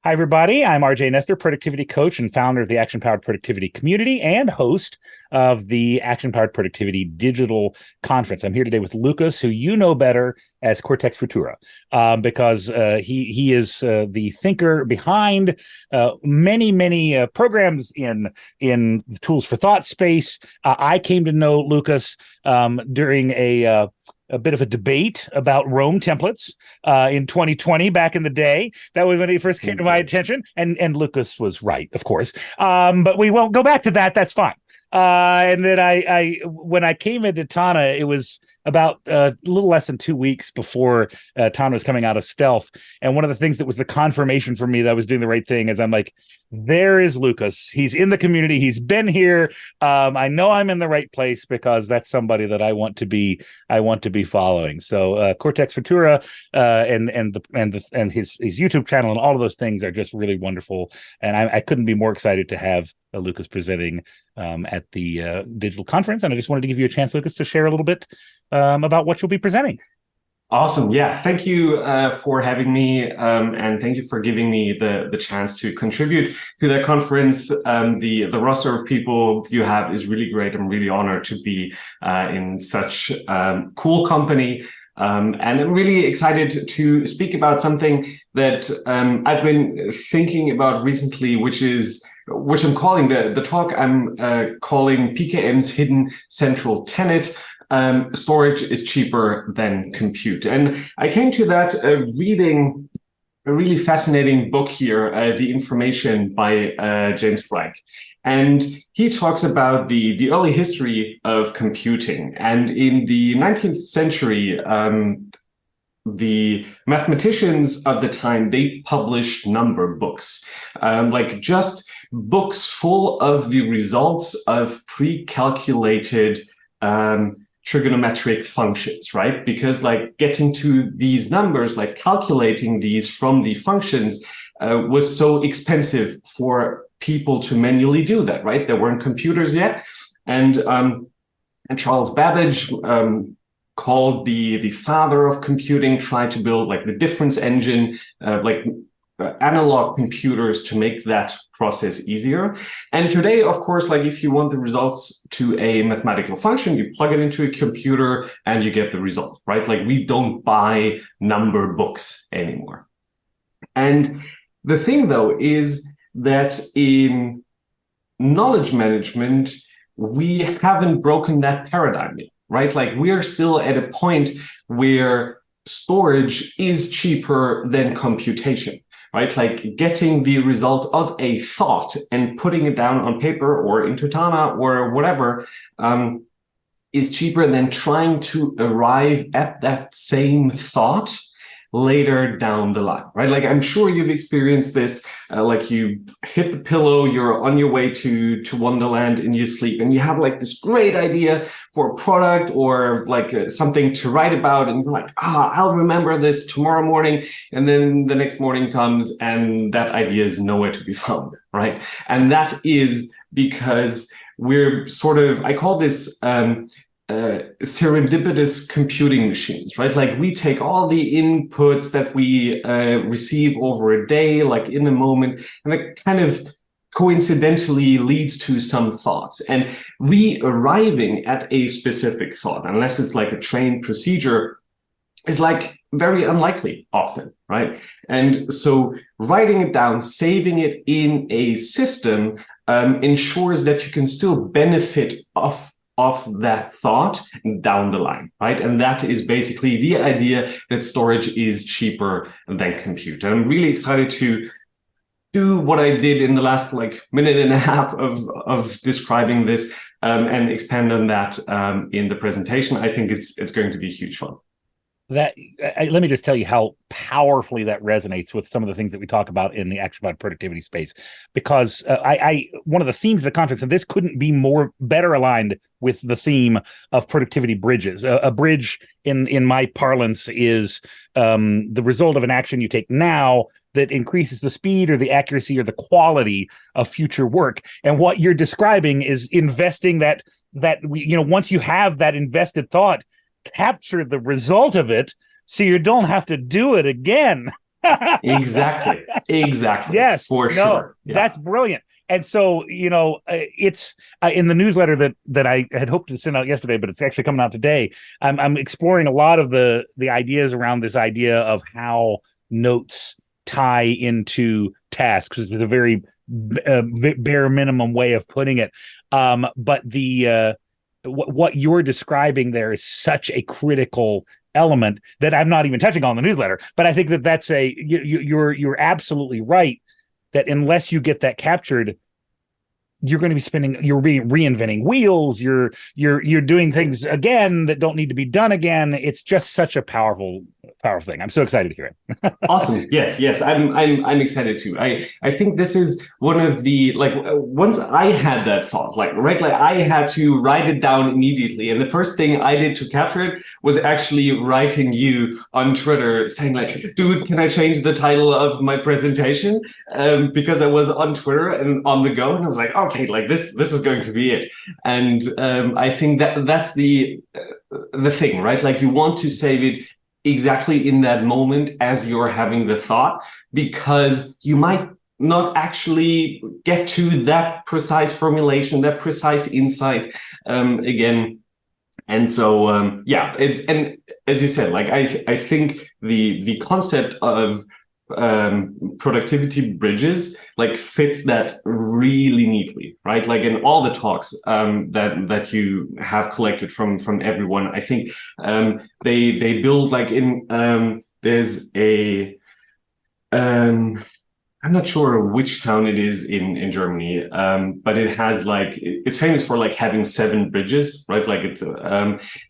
Hi, everybody. I'm RJ Nestor, productivity coach and founder of the Action Powered Productivity community and host of the Action Powered Productivity Digital Conference. I'm here today with Lucas, who you know better as CortexFutura, because he is the thinker behind many programs in the tools for thought space. I came to know Lucas during a bit of a debate about Rome templates in 2020, back in the day. That was when he first came to my attention, and Lucas was right, of course. But we won't go back to that. That's fine. And then I when I came into Tana, it was about a little less than 2 weeks before Tana was coming out of stealth. And one of the things that was the confirmation for me that I was doing the right thing is I'm like, there is Lucas. He's in the community. He's been here. I know I'm in the right place because that's somebody that I want to be following. So CortexFutura and his YouTube channel and all of those things are just really wonderful. And I couldn't be more excited to have Lucas presenting at the digital conference. And I just wanted to give you a chance, Lucas, to share a little bit about what you'll be presenting. Awesome. Yeah. Thank you for having me. And thank you for giving me the chance to contribute to that conference. The roster of people you have is really great. I'm really honored to be in such cool company. And I'm really excited to speak about something that I've been thinking about recently, which I'm calling the talk I'm calling PKM's Hidden Central Tenet. Storage is cheaper than compute. And I came to that reading a really fascinating book here, The Information by James Blank. And he talks about the early history of computing. And in the 19th century, the mathematicians of the time, they published number books, like just books full of the results of pre-calculated trigonometric functions, right? Because like getting to these numbers, like calculating these from the functions was so expensive for people to manually do that, right? There weren't computers yet. And Charles Babbage, called the father of computing, tried to build like the difference engine, analog computers to make that process easier. And today, of course, like if you want the results to a mathematical function, you plug it into a computer and you get the result, right? Like we don't buy number books anymore. And the thing though is that in knowledge management, we haven't broken that paradigm yet, right? Like we're still at a point where storage is cheaper than computation. Right, like getting the result of a thought and putting it down on paper or into Tana or whatever is cheaper than trying to arrive at that same thought later down the line, right? Like I'm sure you've experienced this, like you hit the pillow, you're on your way to Wonderland in your sleep, and you have like this great idea for a product or like something to write about, and you're like, I'll remember this tomorrow morning, and then the next morning comes and that idea is nowhere to be found, right? And that is because we're sort of, I call this serendipitous computing machines, right? Like we take all the inputs that we receive over a day, like in a moment, and it kind of coincidentally leads to some thoughts. And re-arriving at a specific thought, unless it's like a trained procedure, is like very unlikely often, right? And so writing it down, saving it in a system ensures that you can still benefit of that thought down the line, right? And that is basically the idea that storage is cheaper than compute. And I'm really excited to do what I did in the last like minute and a half of describing this and expand on that in the presentation. I think it's going to be huge fun. Let me just tell you how powerfully that resonates with some of the things that we talk about in the Action Powered Productivity space, because one of the themes of the conference, and this couldn't be better aligned with the theme of productivity bridges. A bridge in my parlance is the result of an action you take now that increases the speed or the accuracy or the quality of future work. And what you're describing is investing that once you have that invested thought, capture the result of it so you don't have to do it again. Exactly, Yes, for no, sure. Yeah. that's brilliant. And so, it's in the newsletter that I had hoped to send out yesterday, but it's actually coming out today. I'm exploring a lot of the ideas around this idea of how notes tie into tasks. It's a very bare minimum way of putting it. But what you're describing there is such a critical element that I'm not even touching on the newsletter. But I think that's you're absolutely right that unless you get that captured, you're going to be you're reinventing wheels, you're doing things again that don't need to be done again. It's just such a powerful thing. I'm so excited to hear it. Awesome. Yes. I'm excited too. I think this is one of the, like, once I had that thought, like, right, like I had to write it down immediately. And the first thing I did to capture it was actually writing you on Twitter saying like, dude, can I change the title of my presentation? Because I was on Twitter and on the go, and I was like, okay, like this is going to be it. And I think that's the thing, right? Like you want to save it exactly in that moment as you're having the thought, because you might not actually get to that precise formulation, that precise insight again. And so yeah, and as you said, like I think the concept of productivity bridges like fits that really neatly, right? Like in all the talks that you have collected from everyone, I think they build like in there's a I'm not sure which town it is in Germany, but it has like, it's famous for like having 7 bridges, right? Like it's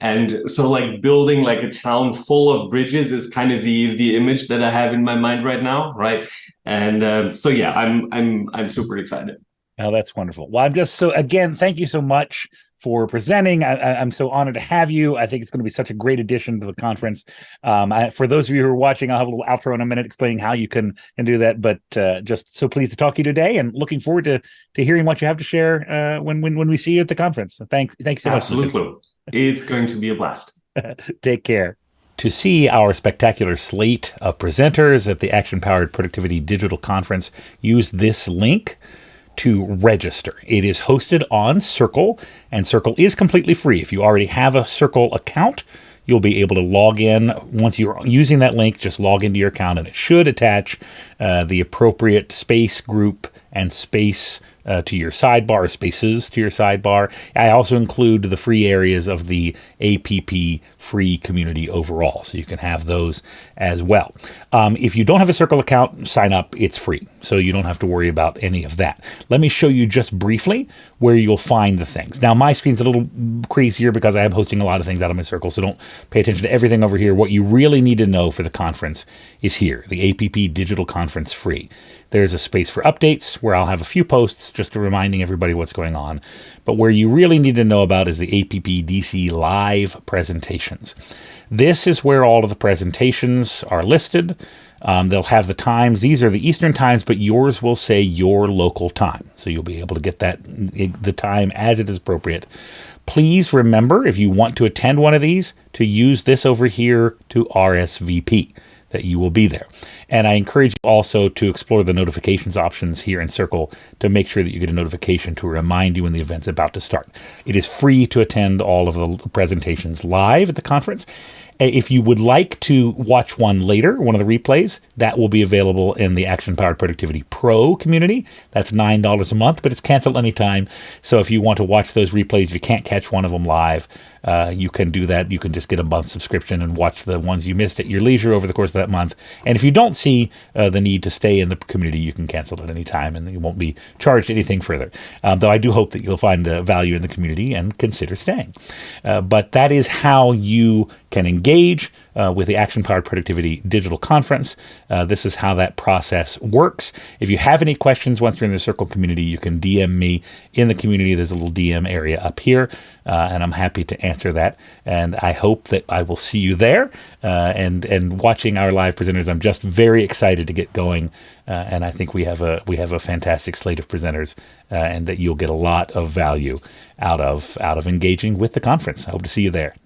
and so like building like a town full of bridges is kind of the image that I have in my mind right now, right? And so yeah, I'm super excited. Oh, that's wonderful. Well, I'm just again, thank you so much for presenting. I'm so honored to have you. I think it's going to be such a great addition to the conference. For those of you who are watching, I'll have a little outro in a minute explaining how you can do that. But just so pleased to talk to you today, and looking forward to hearing what you have to share when we see you at the conference. So thanks so much. Absolutely, it's going to be a blast. Take care. To see our spectacular slate of presenters at the Action Powered Productivity Digital Conference, use this link to register. It is hosted on Circle, and Circle is completely free. If you already have a Circle account, you'll be able to log in. Once you're using that link, just log into your account, and it should attach the appropriate space group and space to your sidebar, spaces to your sidebar. I also include the free areas of the APP free community overall, so you can have those as well. If you don't have a Circle account, sign up. It's free, so you don't have to worry about any of that. Let me show you just briefly where you'll find the things. Now, my screen's a little crazier because I am hosting a lot of things out of my Circle, so don't pay attention to everything over here. What you really need to know for the conference is here, the APP Digital Conference Free. There's a space for updates where I'll have a few posts just reminding everybody what's going on. But where you really need to know about is the APP DC Live presentations. This is where all of the presentations are listed. They'll have the times. These are the Eastern times, but yours will say your local time. So you'll be able to get the time as it is appropriate. Please remember, if you want to attend one of these, to use this over here to RSVP, that you will be there. And I encourage you also to explore the notifications options here in Circle to make sure that you get a notification to remind you when the event's about to start. It is free to attend all of the presentations live at the conference. If you would like to watch one later, one of the replays, that will be available in the Action Powered Productivity Pro community. That's $9 a month, but it's canceled anytime. So if you want to watch those replays, if you can't catch one of them live, you can do that. You can just get a month subscription and watch the ones you missed at your leisure over the course of that month. And if you don't see the need to stay in the community, you can cancel at any time and you won't be charged anything further. Though I do hope that you'll find the value in the community and consider staying. But that is how you can engage with the Action Powered Productivity Digital Conference. This is how that process works. If you have any questions once you're in the Circle community, you can DM me in the community. There's a little DM area up here, and I'm happy to answer that. And I hope that I will see you there. And watching our live presenters, I'm just very excited to get going. And I think we have a fantastic slate of presenters, and that you'll get a lot of value out of engaging with the conference. I hope to see you there.